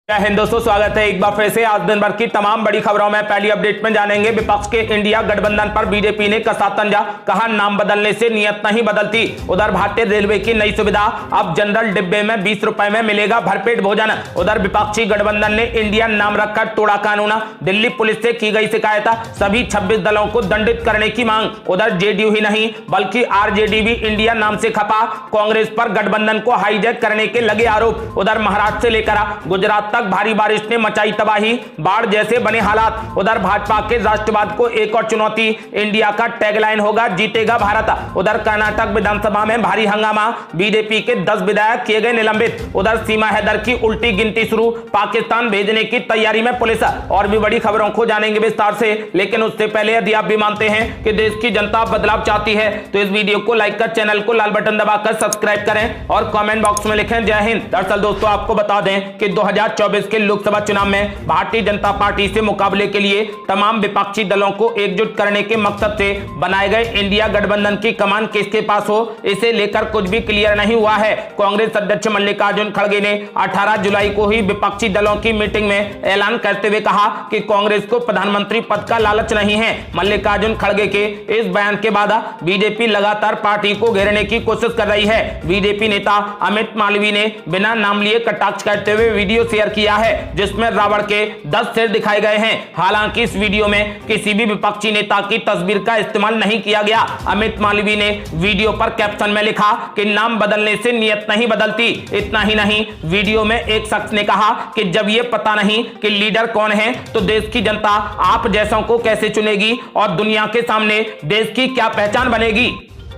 जय हिंद दोस्तों, स्वागत है एक बार फिर से। आज दिन भर की तमाम बड़ी खबरों में पहली अपडेट में जानेंगे विपक्ष के इंडिया गठबंधन पर बीजेपी ने कसा तंजा, कहा नाम बदलने से नियत नहीं बदलती। उधर भारतीय रेलवे की नई सुविधा, अब जनरल डिब्बे में 20 रुपए में मिलेगा भरपेट भोजन। उधर विपक्षी गठबंधन ने इंडिया नाम रखकर तोड़ा कानून, दिल्ली पुलिस से की गई शिकायत, सभी 26 दलों को दंडित करने की मांग। उधर जेडीयू ही नहीं बल्कि आरजेडी भी इंडिया नाम से खपा, कांग्रेस पर गठबंधन को हाईजैक करने के लगे आरोप। उधर महाराष्ट्र से लेकर गुजरात तक भारी बारिश ने मचाई तबाही, बाढ़ जैसे बने हालात। उधर भाजपा के राष्ट्रवाद को एक और चुनौती, इंडिया का टैगलाइन होगा जीतेगा भारत। उधर कर्नाटक विधानसभा में भारी हंगामा, बीजेपी के 10 विधायक किए गए निलंबित। उधर सीमा हैदर की उल्टी गिनती शुरू, पाकिस्तान भेजने की तैयारी में पुलिस। और भी बड़ी खबरों को जानेंगे विस्तार से, लेकिन उससे पहले यदि आप भी मानते हैं कि देश की जनता बदलाव चाहती है तो इस वीडियो को लाइक कर चैनल को लाल बटन दबाकर सब्सक्राइब करें और कमेंट बॉक्स में लिखें जय हिंद। दरअसल दोस्तों आपको बता दें कि 2024 के लोकसभा चुनाव में भारतीय जनता पार्टी से मुकाबले के लिए तमाम विपक्षी दलों को एकजुट करने के मकसद से बनाए गए इंडिया गठबंधन की कमान किसके पास हो, इसे लेकर कुछ भी क्लियर नहीं हुआ है। कांग्रेस अध्यक्ष मल्लिकार्जुन खड़गे ने 18 जुलाई को ही विपक्षी दलों की मीटिंग में ऐलान करते हुए कहा कि कांग्रेस को प्रधानमंत्री पद का लालच नहीं है। मल्लिकार्जुन खड़गे के इस बयान के बाद बीजेपी लगातार पार्टी को घेरने की कोशिश कर रही है। बीजेपी नेता अमित मालवीय ने बिना नाम लिए कटाक्ष करते हुए वीडियो शेयर किया है जिसमें रावण के 10 सिर दिखाए गए हैं। हालांकि इस वीडियो में किसी भी विपक्षी नेता की तस्वीर का इस्तेमाल नहीं किया गया। अमित मालवीय ने वीडियो पर कैप्शन में लिखा कि नाम बदलने से नियत नहीं बदलती। इतना ही नहीं, वीडियो में एक शख्स ने कहा कि जब ये पता नहीं कि लीडर कौन है तो देश की जनता आप जैसों को कैसे चुनेगी और दुनिया के सामने देश की क्या पहचान बनेगी।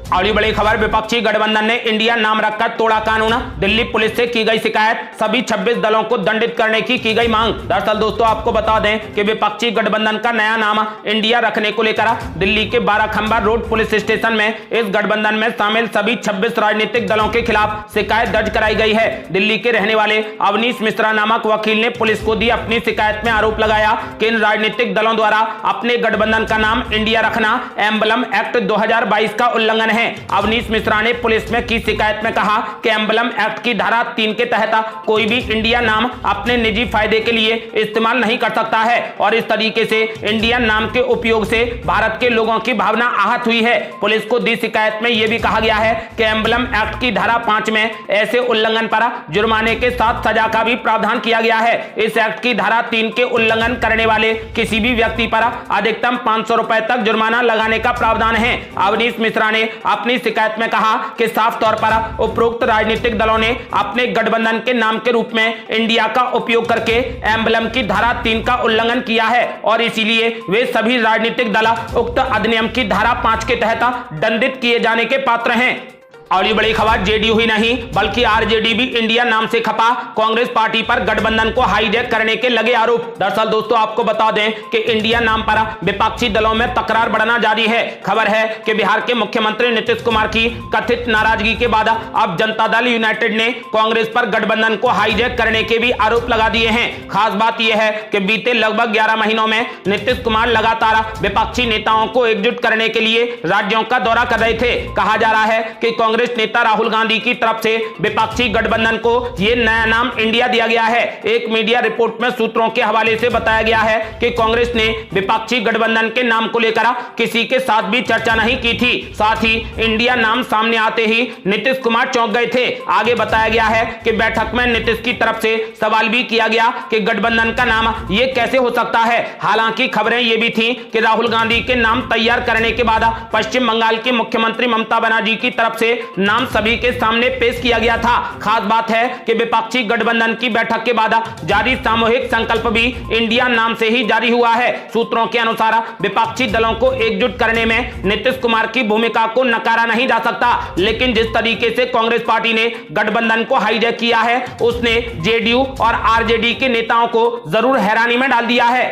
और बड़ी खबर, विपक्षी गठबंधन ने इंडिया नाम रखकर तोड़ा कानून, दिल्ली पुलिस से की गई शिकायत, सभी 26 दलों को दंडित करने की गई मांग। दरअसल दोस्तों आपको बता दें कि विपक्षी गठबंधन का नया नाम इंडिया रखने को लेकर दिल्ली के 12 खंबा रोड पुलिस स्टेशन में इस गठबंधन में शामिल सभी 26 राजनीतिक दलों के खिलाफ शिकायत दर्ज कराई गई है। दिल्ली के रहने वाले अवनीश मिश्रा नामक वकील ने पुलिस को दी अपनी शिकायत में आरोप लगाया कि इन राजनीतिक दलों द्वारा अपने गठबंधन का नाम इंडिया रखना एम्बलम एक्ट 2022 का उल्लंघन है। अवनीश मिश्रा ने पुलिस में की शिकायत में कहा कि एम्बलम एक्ट की धारा 3 के तहत कोई भी इंडिया नाम अपने निजी फायदे के लिए इस्तेमाल नहीं कर सकता है और इस तरीके से इंडिया नाम के उपयोग से भारत के लोगों की भावना आहत हुई है। पुलिस को दी शिकायत में यह भी कहा गया है कि एम्बलम एक्ट की धारा 5 में ऐसे उल्लंघन पर जुर्माने के साथ सजा का भी प्रावधान किया गया है। इस एक्ट की धारा 3 के उल्लंघन करने वाले किसी भी व्यक्ति पर अधिकतम 500 रुपए तक जुर्माना लगाने का प्रावधान है। अवनीश मिश्रा ने अपनी शिकायत में कहा कि साफ तौर पर उपरोक्त राजनीतिक दलों ने अपने गठबंधन के नाम के रूप में इंडिया का उपयोग करके एम्बलम की धारा 3 का उल्लंघन किया है और इसीलिए वे सभी राजनीतिक दल उक्त अधिनियम की धारा 5 के तहत दंडित किए जाने के पात्र हैं। और ये बड़ी खबर, जेडीयू ही नहीं बल्कि आरजेडी भी इंडिया नाम से खपा, कांग्रेस पार्टी पर गठबंधन को हाईजैक करने के लगे आरोप। दरअसल दोस्तों आपको बता दें कि इंडिया नाम पर विपक्षी दलों में तकरार बढ़ना जारी है। खबर है कि बिहार के मुख्यमंत्री नीतीश कुमार की कथित नाराजगी के बाद अब जनता दल यूनाइटेड ने कांग्रेस पर गठबंधन को हाईजैक करने के भी आरोप लगा दिए हैं। खास बात यह है कि बीते लगभग 11 महीनों में नीतीश कुमार लगातार विपक्षी नेताओं को एकजुट करने के लिए राज्यों का दौरा कर रहे थे। कहा जा रहा है कि कांग्रेस नेता राहुल गांधी की तरफ से विपक्षी गठबंधन को यह नया नाम इंडिया दिया गया है। एक मीडिया रिपोर्ट में सूत्रों के हवाले से बताया गया है कि कांग्रेस ने विपक्षी गठबंधन के नाम को लेकर किसी के साथ भी चर्चा नहीं की थी। साथ ही इंडिया नाम सामने आते ही नीतीश कुमार चौंक गए थे। आगे बताया गया है कि बैठक में नीतीश की तरफ से सवाल भी किया गया कि गठबंधन का नाम यह कैसे हो सकता है। हालांकि खबरें यह भी थी कि राहुल गांधी के नाम तैयार करने के बाद पश्चिम बंगाल की मुख्यमंत्री ममता बनर्जी की तरफ से नाम सभी के सामने पेश किया गया था। खास बात है कि विपक्षी गठबंधन की बैठक के बाद जारी सामूहिक संकल्प भी इंडिया नाम से ही जारी हुआ है। सूत्रों के अनुसार विपक्षी दलों को एकजुट करने में नीतीश कुमार की भूमिका को नकारा नहीं जा सकता, लेकिन जिस तरीके से कांग्रेस पार्टी ने गठबंधन को हाईजैक किया है उसने जेडीयू और आरजेडी के नेताओं को जरूर हैरानी में डाल दिया है।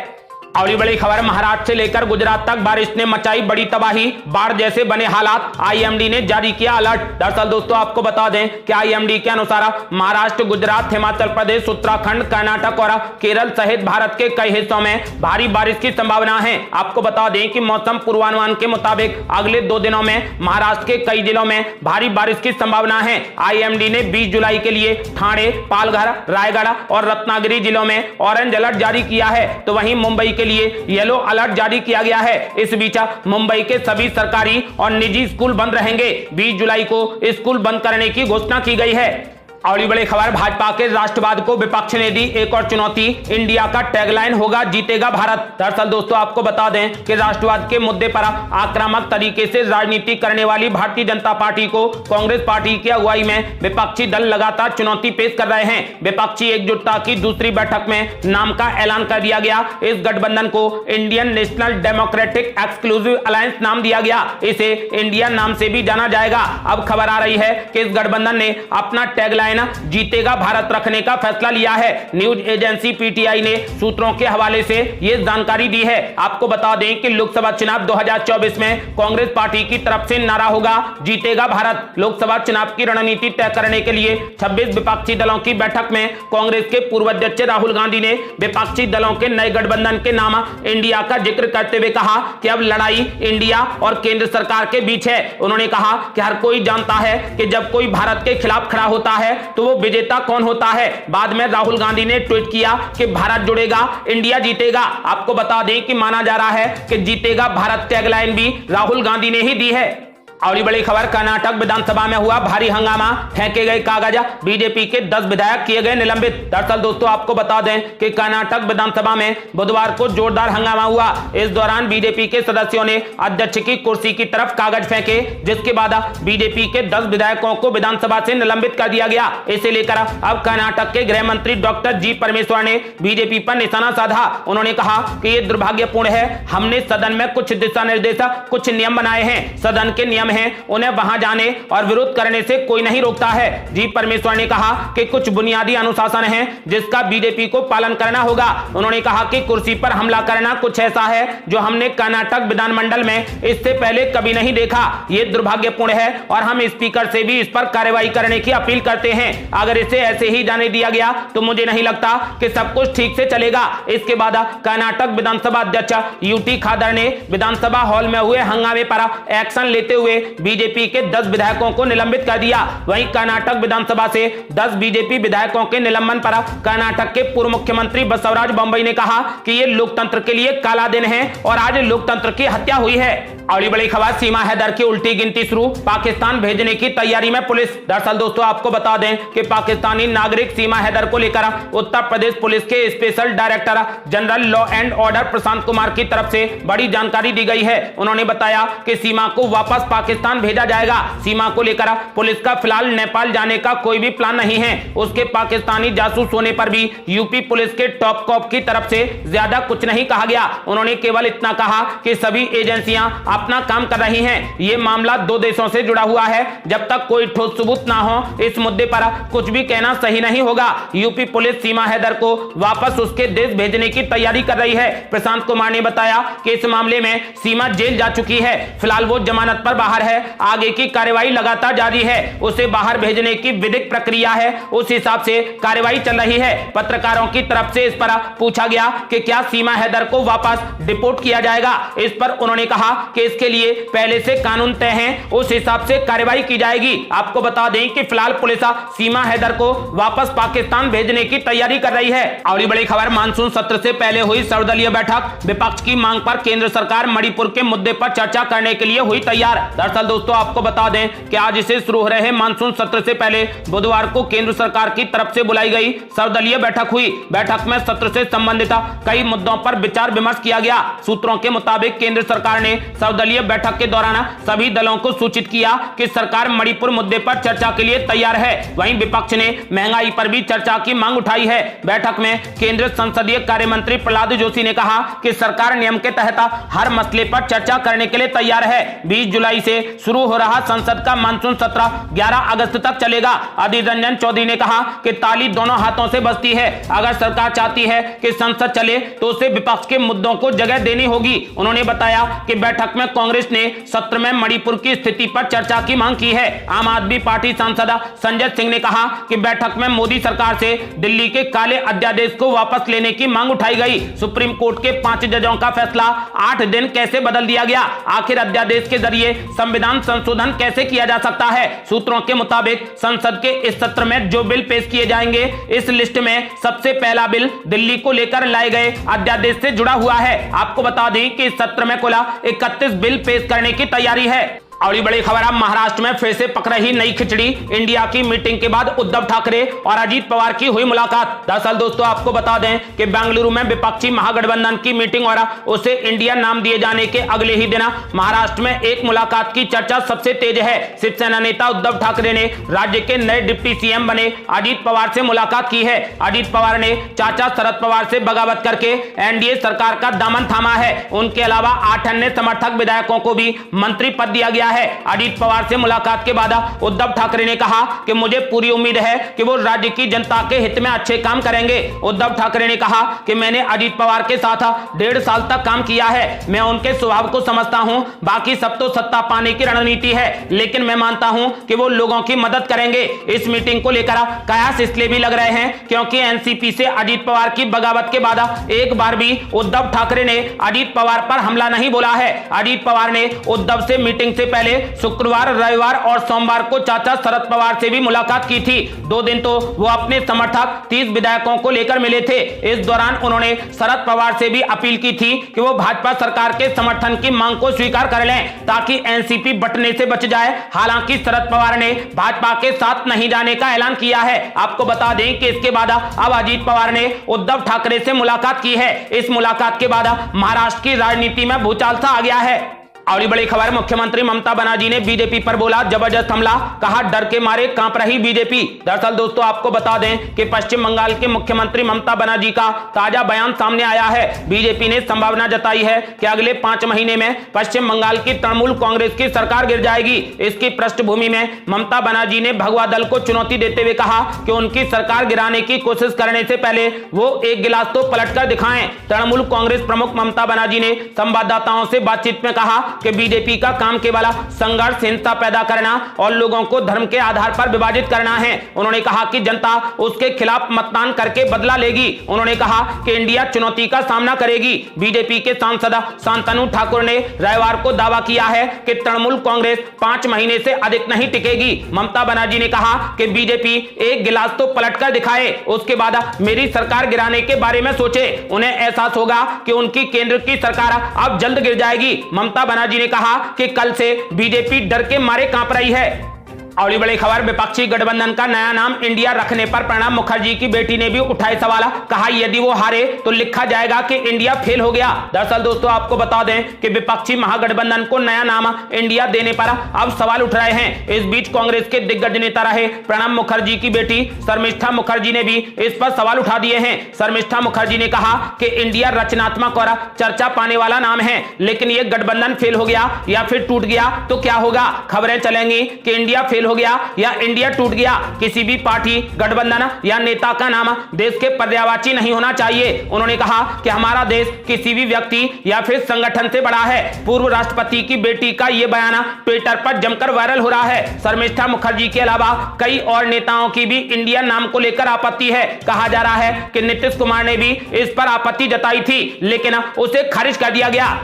अगली बड़ी खबर, महाराष्ट्र से लेकर गुजरात तक बारिश ने मचाई बड़ी तबाही, बाढ़ जैसे बने हालात, आईएमडी ने जारी किया अलर्ट। दरअसल दोस्तों आपको बता दें कि आईएमडी के अनुसार महाराष्ट्र, गुजरात, हिमाचल प्रदेश, उत्तराखंड, कर्नाटक और केरल सहित भारत के कई हिस्सों में भारी बारिश की संभावना है। आपको बता दें कि मौसम पूर्वानुमान के मुताबिक अगले 2 दिनों में महाराष्ट्र के कई जिलों में भारी बारिश की संभावना है। आईएमडी ने 20 जुलाई के लिए ठाणे, पालघर, रायगढ़ और रत्नागिरी जिलों में ऑरेंज अलर्ट जारी किया है, तो वहीं मुंबई के लिए येलो अलर्ट जारी किया गया है। इस बीच मुंबई के सभी सरकारी और निजी स्कूल बंद रहेंगे। 20 जुलाई को स्कूल बंद करने की घोषणा की गई है। अगली बड़ी खबर, भाजपा के राष्ट्रवाद को विपक्ष ने दी एक और चुनौती, इंडिया का टैगलाइन होगा जीतेगा भारत। दरअसल दोस्तों आपको बता दें कि राष्ट्रवाद के मुद्दे पर आक्रामक तरीके से राजनीति करने वाली भारतीय जनता पार्टी को कांग्रेस पार्टी की अगुवाई में विपक्षी दल लगातार चुनौती पेश कर रहे हैं। विपक्षी एकजुटता की दूसरी बैठक में नाम का ऐलान कर दिया गया। इस गठबंधन को Indian national democratic exclusive alliance नाम दिया गया। इसे इंडिया नाम से भी जाना जाएगा। अब खबर आ रही है कि इस गठबंधन ने अपना टैगलाइन जीतेगा भारत रखने का फैसला लिया है। न्यूज एजेंसी पीटीआई ने सूत्रों के हवाले से यह जानकारी दी है। आपको बता दें कि लोकसभा चुनाव 2024 में कांग्रेस पार्टी की तरफ से नारा होगा जीतेगा भारत। लोकसभा चुनाव की रणनीति तय करने के लिए 26 विपक्षी दलों की बैठक में कांग्रेस के पूर्व अध्यक्ष राहुल गांधी ने विपक्षी दलों के नए गठबंधन के नाम इंडिया का जिक्र करते हुए कहा कि अब लड़ाई इंडिया और केंद्र सरकार के बीच है। उन्होंने कहा कि हर कोई जानता है कि जब कोई भारत के खिलाफ खड़ा होता है तो वो विजेता कौन होता है। बाद में राहुल गांधी ने ट्वीट किया कि भारत जुड़ेगा, इंडिया जीतेगा। आपको बता दें कि माना जा रहा है कि जीतेगा भारत टैगलाइन भी राहुल गांधी ने ही दी है। और बड़ी खबर, कर्नाटक विधानसभा में हुआ भारी हंगामा, फेंके गए कागज, बीजेपी के 10 विधायक किए गए निलंबित। दरअसल दोस्तों आपको बता दें कि कर्नाटक विधानसभा में बुधवार को जोरदार हंगामा हुआ। इस दौरान बीजेपी के सदस्यों ने अध्यक्ष की कुर्सी की तरफ कागज फेंके, जिसके बाद बीजेपी के 10 विधायकों को विधानसभा से निलंबित कर दिया गया। इसे लेकर अब कर्नाटक के गृह मंत्री डॉक्टर जी परमेश्वर ने बीजेपी पर निशाना साधा। उन्होंने कहा कि यह दुर्भाग्यपूर्ण है, हमने सदन में कुछ दिशा निर्देश, कुछ नियम बनाए हैं, सदन के नियम हैं, उन्हें वहां जाने और विरोध करने से कोई नहीं रोकता है। जी परमेश्वर ने कहा कि कुछ बुनियादी अनुशासन है जिसका बीजेपी को पालन करना होगा। उन्होंने कहा कि कुर्सी पर हमला करना कुछ ऐसा है जो हमने कर्नाटक विधानमंडल में इससे पहले कभी नहीं देखा। यह दुर्भाग्यपूर्ण है और हम स्पीकर से भी इस पर कार्रवाई करने की अपील करते हैं। अगर इसे ऐसे ही जाने दिया गया तो मुझे नहीं लगता कि सब कुछ ठीक से चलेगा। इसके बाद कर्नाटक विधानसभा अध्यक्ष यूटी खादर ने विधानसभा हॉल में हुए हंगामे पर एक्शन लेते हुए बीजेपी के 10 विधायकों को निलंबित कर दिया। वहीं कर्नाटक विधानसभा से 10 बीजेपी विधायकों के निलंबन पर कर्नाटक के पूर्व मुख्यमंत्री बसवराज बोम्मई ने कहा कि यह लोकतंत्र के लिए काला दिन है और आज लोकतंत्र की हत्या हुई है। अगली बड़ी खबर, सीमा हैदर की उल्टी गिनती शुरू, पाकिस्तान भेजने की तैयारी में पुलिस। दरअसल दोस्तों आपको बता दें कि पाकिस्तानी नागरिक सीमा हैदर को लेकर उत्तर प्रदेश पुलिस के special director general law and order Prashant Kumar की तरफ से बड़ी जानकारी दी गई है। उन्होंने बताया कि सीमा को वापस पाकिस्तान भेजा जाएगा। सीमा को लेकर पुलिस का फिलहाल नेपाल जाने का कोई भी प्लान नहीं है। उसके पाकिस्तानी जासूस होने पर भी यूपी पुलिस के टॉप कॉप की तरफ से ज्यादा कुछ नहीं कहा गया। उन्होंने केवल इतना कहा कि सभी एजेंसियां अपना काम कर रही हैं। यह मामला 2 देशों से जुड़ा हुआ है। जब तक कोई ठोस सबूत ना हो इस मुद्दे पर कुछ भी कहना सही नहीं होगा। यूपी पुलिस सीमा हैदर को वापस उसके देश भेजने की तैयारी कर रही है। प्रशांत कुमार ने बताया कि इस मामले में सीमा जेल जा चुकी है। फिलहाल वो जमानत पर बाहर है। आगे की कार्रवाई लगातार जारी है। उसे बाहर भेजने की विधिक प्रक्रिया है, उस हिसाब से कार्रवाई चल रही है। पत्रकारों की तरफ से इस पर पूछा गया कि क्या सीमा हैदर को वापस डिपोर्ट किया जाएगा। इस पर उन्होंने कहा कि इसके लिए पहले से कानून तय है, उस हिसाब से कार्रवाई की जाएगी। आपको बता दें कि फिलहाल पुलिस सीमा हैदर को वापस पाकिस्तान भेजने की तैयारी कर रही है। अगली बड़ी खबर, मानसून सत्र से पहले हुई सर्वदलीय बैठक, विपक्ष की मांग पर केंद्र सरकार मणिपुर के मुद्दे पर चर्चा करने के लिए हुई तैयार। दरअसल दोस्तों आपको बता दें कि आज से शुरू हो रहे मानसून सत्र से पहले बुधवार को केंद्र सरकार की तरफ से बुलाई गई सर्वदलीय बैठक हुई। बैठक में सत्र से संबंधित कई मुद्दों पर विचार विमर्श किया गया। सूत्रों के मुताबिक केंद्र सरकार ने सर्वदलीय बैठक के दौरान सभी दलों को सूचित किया कि सरकार मणिपुर मुद्दे पर चर्चा के लिए तैयार है। वहीं विपक्ष ने महंगाई पर भी चर्चा की मांग उठाई है। बैठक में केंद्रीय संसदीय कार्य मंत्री प्रहलाद जोशी ने कहा कि सरकार नियम के तहत हर मसले पर चर्चा करने के लिए तैयार है। 20 जुलाई से शुरू हो रहा संसद का मानसून सत्र 11 अगस्त तक चलेगा। अधीर रंजन चौधरी ने कहा कि ताली दोनों हाथों से बजती है। अगर सरकार चाहती है कि संसद चले तो उसे विपक्ष के मुद्दों को जगह देनी होगी। उन्होंने बताया कि बैठक में कांग्रेस ने सत्र में मणिपुर की स्थिति पर चर्चा की मांग की है। आम आदमी पार्टी सांसद संजय सिंह ने कहा कि बैठक में मोदी सरकार से दिल्ली के काले अध्यादेश को वापस लेने की मांग उठाई गई। सुप्रीम कोर्ट के 5 जजों का फैसला 8 दिन कैसे बदल दिया गया? आखिर अध्यादेश के जरिए संविधान संशोधन कैसे किया जा सकता है? सूत्रों के मुताबिक संसद के इस सत्र में जो बिल पेश किए जाएंगे, इस लिस्ट में सबसे पहला बिल दिल्ली को लेकर लाए गए अध्यादेश से जुड़ा हुआ है। आपको बता दें कि इस सत्र में कुल 31 बिल पेश करने की तैयारी है। और बड़ी खबर अब महाराष्ट्र में फिर से पक रही नई खिचड़ी। इंडिया की मीटिंग के बाद उद्धव ठाकरे और अजीत पवार की हुई मुलाकात। दरअसल दोस्तों आपको बता दें कि बेंगलुरु में विपक्षी महागठबंधन की मीटिंग और उसे इंडिया नाम दिए जाने के अगले ही दिन महाराष्ट्र में एक मुलाकात की चर्चा सबसे तेज है। शिवसेना नेता उद्धव ठाकरे ने राज्य के नए डिप्टी सीएम बने अजीत पवार से मुलाकात की है। अजीत पवार ने चाचा शरद पवार से बगावत करके एनडीए सरकार का दामन थामा है। उनके अलावा 8 अन्य समर्थक विधायकों को भी मंत्री पद दिया गया है। अजीत पवार से मुलाकात के बाद उद्धव ठाकरे ने कहा कि मुझे पूरी उम्मीद है कि वो राज्य की जनता के हित में अच्छे काम करेंगे। उद्धव ठाकरे ने कहा कि मैंने अजीत पवार के साथ 1.5 साल तक काम किया है। मैं उनके स्वभाव को समझता हूं। बाकी सब तो सत्ता पाने की रणनीति है, लेकिन मैं मानता हूं कि वो लोगों की मदद करेंगे। इस मीटिंग को लेकर कयास इसलिए भी लग रहे हैं क्योंकि एनसीपी से अजीत पवार की बगावत के बाद एक बार भी उद्धव ठाकरे ने अजीत पवार पर हमला नहीं बोला है। अजीत पवार ने उद्धव से मीटिंग से पहले शुक्रवार, रविवार और सोमवार को चाचा शरद पवार से भी मुलाकात की थी। 2 दिन तो वो अपने समर्थक 30 विधायकों को लेकर मिले थे। इस दौरान उन्होंने शरद पवार से भी अपील की थी कि वो भाजपा सरकार के समर्थन की मांग को स्वीकार कर लें ताकि एनसीपी बंटने से बच जाए। हालांकि शरद पवार ने भाजपा के साथ नहीं जाने का ऐलान किया है। आपको बता दें कि इसके बाद अब अजीत पवार ने उद्धव ठाकरे से मुलाकात की है। इस मुलाकात के बाद महाराष्ट्र की राजनीति में भूचाल सा आ गया है। और बड़ी खबर, मुख्यमंत्री ममता बनर्जी ने बीजेपी पर बोला जबरदस्त हमला। कहा डर के मारे कांप रही बीजेपी। दरअसल दोस्तों आपको बता दें कि पश्चिम बंगाल के मुख्यमंत्री ममता बनर्जी का ताजा बयान सामने आया है। बीजेपी ने संभावना जताई है कि अगले 5 महीने में पश्चिम बंगाल की तृणमूल कांग्रेस की सरकार गिर जाएगी। इसकी पृष्ठभूमि में ममता बनर्जी ने भगवा दल को चुनौती देते हुए कहा कि उनकी सरकार गिराने की कोशिश करने से पहले वो एक गिलास तो पलट कर दिखाएं। तृणमूल कांग्रेस प्रमुख ममता बनर्जी ने संवाददाताओं से बातचीत में कहा कि बीजेपी का काम केवल संघर्ष, हिंसा पैदा करना और लोगों को धर्म के आधार पर विभाजित करना है। उन्होंने कहा कि जनता उसके खिलाफ मतदान करके बदला लेगी। उन्होंने कहा कि इंडिया चुनौती का सामना करेगी। बीजेपी के सांसद शांतनु ठाकुर ने रविवार को दावा किया है कि तृणमूल कांग्रेस 5 महीने से अधिक नहीं टिकेगी। ममता बनर्जी ने कहा कि बीजेपी एक गिलास तो पलट कर दिखाए, उसके बाद मेरी सरकार गिराने के बारे में सोचे। उन्हें एहसास होगा कि उनकी केंद्र की सरकार अब जल्द गिर जाएगी। ममता बनर्जी ने कहा कि कल से बीजेपी डर के मारे कांप रही है। और बड़ी खबर, विपक्षी गठबंधन का नया नाम इंडिया रखने पर प्रणब मुखर्जी की बेटी ने भी उठाए सवाल। कहा यदि वो हारे तो लिखा जाएगा कि इंडिया फेल हो गया। दरअसल दोस्तों आपको बता दें कि विपक्षी महागठबंधन को नया नाम इंडिया देने पर अब सवाल उठ रहे हैं। इस बीच कांग्रेस के दिग्गज नेता रहे प्रणब मुखर्जी की बेटी शर्मिष्ठा मुखर्जी ने भी इस पर सवाल उठा दिए हैं। शर्मिष्ठा मुखर्जी ने कहा कि इंडिया रचनात्मक और चर्चा पाने वाला नाम है, लेकिन ये गठबंधन फेल हो गया या फिर टूट गया तो क्या होगा? खबरें चलेंगी कि इंडिया फेल हो गया या इंडिया टूट गया। किसी भी पार्टी, गठबंधन या नेता का नाम देश के पर्यायवाची नहीं होना चाहिए। उन्होंने कहा कि हमारा देश किसी भी व्यक्ति या फिर संगठन से बड़ा है। पूर्व राष्ट्रपति की बेटी का यह बयान ट्विटर पर जमकर वायरल हो रहा है। शर्मिष्ठा मुखर्जी के अलावा कई और नेताओं की भी इंडिया नाम को लेकर आपत्ति है। कहा जा रहा है कि नीतीश कुमार ने भी इस पर आपत्ति जताई थी, लेकिन उसे खारिज कर दिया गया।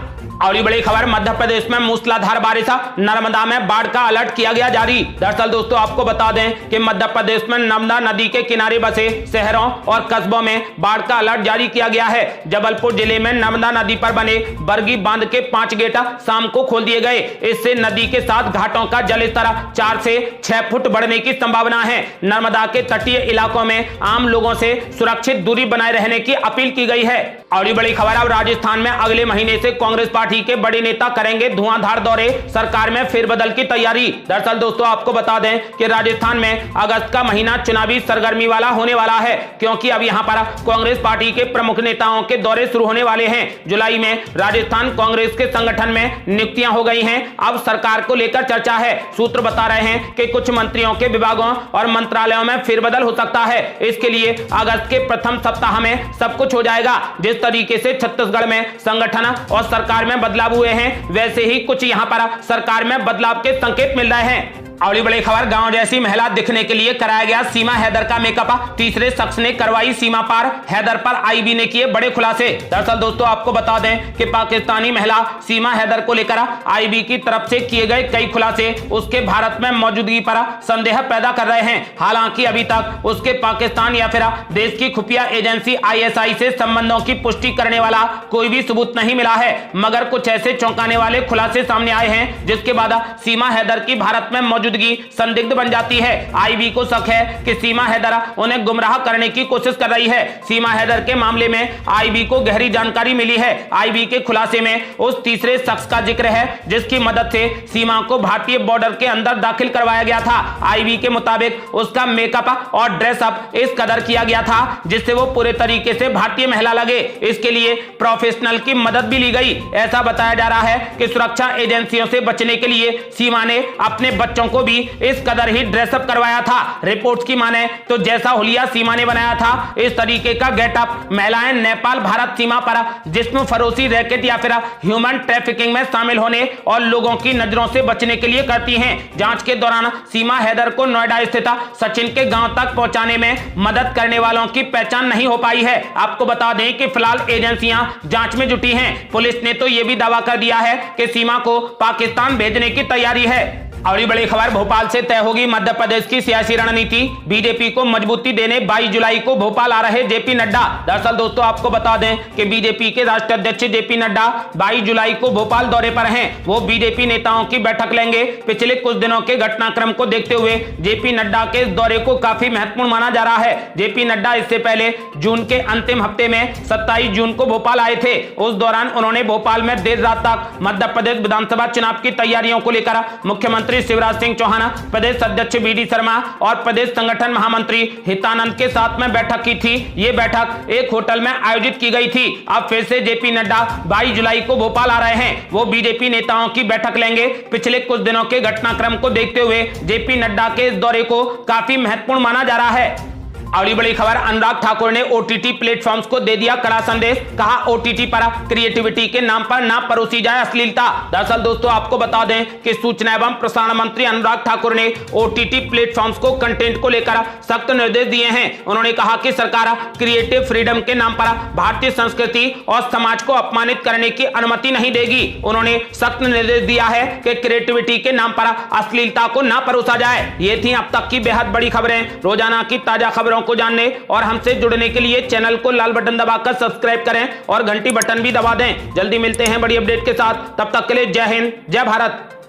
और ये बड़ी खबर, मध्य प्रदेश में मूसलाधार बारिश, नर्मदा में बाढ़ का अलर्ट किया गया जारी। दरअसल दोस्तों आपको बता दें कि मध्य प्रदेश में नर्मदा नदी के किनारे बसे शहरों और कस्बों में बाढ़ का अलर्ट जारी किया गया है। जबलपुर जिले में नर्मदा नदी पर बने बरगी बांध के 5 गेट शाम को खोल दिए गए। इससे नदी के साथ घाटों का जलस्तर 4 से 6 फुट बढ़ने की संभावना है। नर्मदा के तटीय इलाकों में आम लोगों से सुरक्षित दूरी बनाए रहने की अपील की गई है। और ये बड़ी खबर, अब राजस्थान में अगले महीने से कांग्रेस पार्टी पार्टी के बड़े नेता करेंगे धुआंधार दौरे, सरकार में फेरबदल की तैयारी। दरअसल दोस्तों आपको बता दें कि राजस्थान में अगस्त का महीना चुनावी सरगर्मी वाला होने वाला है, क्योंकि अब यहां पर कांग्रेस पार्टी के प्रमुख नेताओं के दौरे शुरू होने वाले हैं। जुलाई में राजस्थान कांग्रेस के संगठन में नियुक्तियां हो गई हैं। अब सरकार को लेकर चर्चा है। सूत्र बता रहे हैं कि कुछ मंत्रियों के विभागों और मंत्रालयों में फेरबदल हो सकता है। इसके लिए अगस्त के प्रथम सप्ताह में सब कुछ हो जाएगा। जिस तरीके से छत्तीसगढ़ में संगठन और सरकार में बदलाव हुए हैं, वैसे ही कुछ यहां पर सरकार में बदलाव के संकेत मिल रहे हैं। अगली बड़ी खबर, गांव जैसी महिला दिखने के लिए कराया गया सीमा हैदर का मेकअप, तीसरे शख्स ने करवाई सीमा पार, हैदर पर आईबी ने किए बड़े खुलासे। दरअसल दोस्तों आपको बता दें कि पाकिस्तानी महिला सीमा हैदर को लेकर आईबी की तरफ से किए गए कई खुलासे उसके भारत में मौजूदगी पर संदेह पैदा कर रहे हैं। हालांकि अभी तक उसके पाकिस्तान या फिर देश की खुफिया एजेंसी ISI से संबंधों की पुष्टि करने वाला कोई भी सबूत नहीं मिला है, मगर कुछ ऐसे चौंकाने वाले खुलासे सामने आए हैं जिसके बाद सीमा हैदर की भारत में मौजूदगी संदिग्ध बन जाती है। आईबी को शक है कि सीमा हैदर उन्हें गुमराह करने की कोशिश कर रही है। सीमा हैदर के मामले में आईबी को गहरी जानकारी मिली है। आईबी के खुलासे में उस तीसरे शख्स का जिक्र है जिसकी मदद से सीमा को भारतीय बॉर्डर के अंदर दाखिल करवाया गया था। आईबी के मुताबिक उसका मेकअप और ड्रेसअप इस कदर किया गया था जिससे वो पूरे तरीके से भारतीय महिला लगे। इसके लिए प्रोफेशनल की मदद भी ली गई। ऐसा बताया जा रहा है कि सुरक्षा एजेंसियों से बचने के लिए सीमा ने अपने बच्चों को भी इस कदर ही ड्रेसअप करवाया था। रिपोर्ट्स की माने तो जैसा हुलिया सीमा ने बनाया था, इस तरीके का गेटअप महिलाएं नेपाल भारत सीमा पर जिस्म फरोशी रैकेट या फिर ह्यूमन ट्रैफिकिंग में शामिल होने और लोगों की नजरों से बचने के लिए करती हैं। जांच के दौरान सीमा हैदर को नोएडा स्थित सचिन के गांव तक पहुंचाने में मदद करने वालों की पहचान नहीं हो पाई है। आपको बता दें कि फिलहाल एजेंसियां जांच में जुटी हैं। पुलिस ने तो यह भी दावा कर दिया है कि सीमा को पाकिस्तान भेजने की तैयारी है। और बड़ी खबर, भोपाल से तय होगी मध्य प्रदेश की सियासी रणनीति, बीजेपी को मजबूती देने 22 जुलाई को भोपाल आ रहे जेपी नड्डा। दरअसल दोस्तों आपको बता दें कि बीजेपी के राष्ट्रीय अध्यक्ष जेपी नड्डा 22 जुलाई को भोपाल दौरे पर हैं। वो बीजेपी नेताओं की बैठक लेंगे। पिछले कुछ दिनों के घटनाक्रम को देखते हुए जेपी नड्डा के इस दौरे को काफी महत्वपूर्ण माना जा रहा है। जेपी नड्डा इससे पहले जून के अंतिम हफ्ते में 27 जून को भोपाल आए थे। उस दौरान उन्होंने भोपाल में देर रात तक मध्य प्रदेश विधानसभा चुनाव की तैयारियों को लेकर मुख्यमंत्री शिवराज सिंह चौहान, प्रदेश अध्यक्ष BD शर्मा और प्रदेश संगठन महामंत्री हितानंद के साथ में बैठक की थी। यह बैठक एक होटल में आयोजित की गई थी। अब फिर से जेपी नड्डा 22 जुलाई को भोपाल आ रहे हैं। वो बीजेपी नेताओं की बैठक लेंगे। पिछले कुछ दिनों के घटनाक्रम को देखते हुए जेपी नड्डा के इस दौरे को काफी महत्वपूर्ण माना जा रहा है। अगली बड़ी खबर, अनुराग ठाकुर ने OTT प्लेटफॉर्म्स को दे दिया कड़ा संदेश, कहा OTT पर क्रिएटिविटी के नाम पर ना परोसी जाए अश्लीलता। दरअसल दोस्तों आपको बता दें कि सूचना एवं प्रसारण मंत्री अनुराग ठाकुर ने OTT प्लेटफॉर्म्स को कंटेंट को लेकर सख्त निर्देश दिए हैं। उन्होंने कहा कि सरकार क्रिएटिव फ्रीडम के नाम पर भारतीय संस्कृति और समाज को अपमानित करने की अनुमति नहीं देगी। उन्होंने सख्त निर्देश दिया है कि क्रिएटिविटी के नाम पर अश्लीलता को ना परोसा जाए। ये थी अब तक की बेहद बड़ी खबरें। रोजाना की ताजा खबरों को जानने और हमसे जुड़ने के लिए चैनल को लाल बटन दबाकर सब्सक्राइब करें और घंटी बटन भी दबा दें। जल्दी मिलते हैं बड़ी अपडेट के साथ, तब तक के लिए जय हिंद, जय भारत।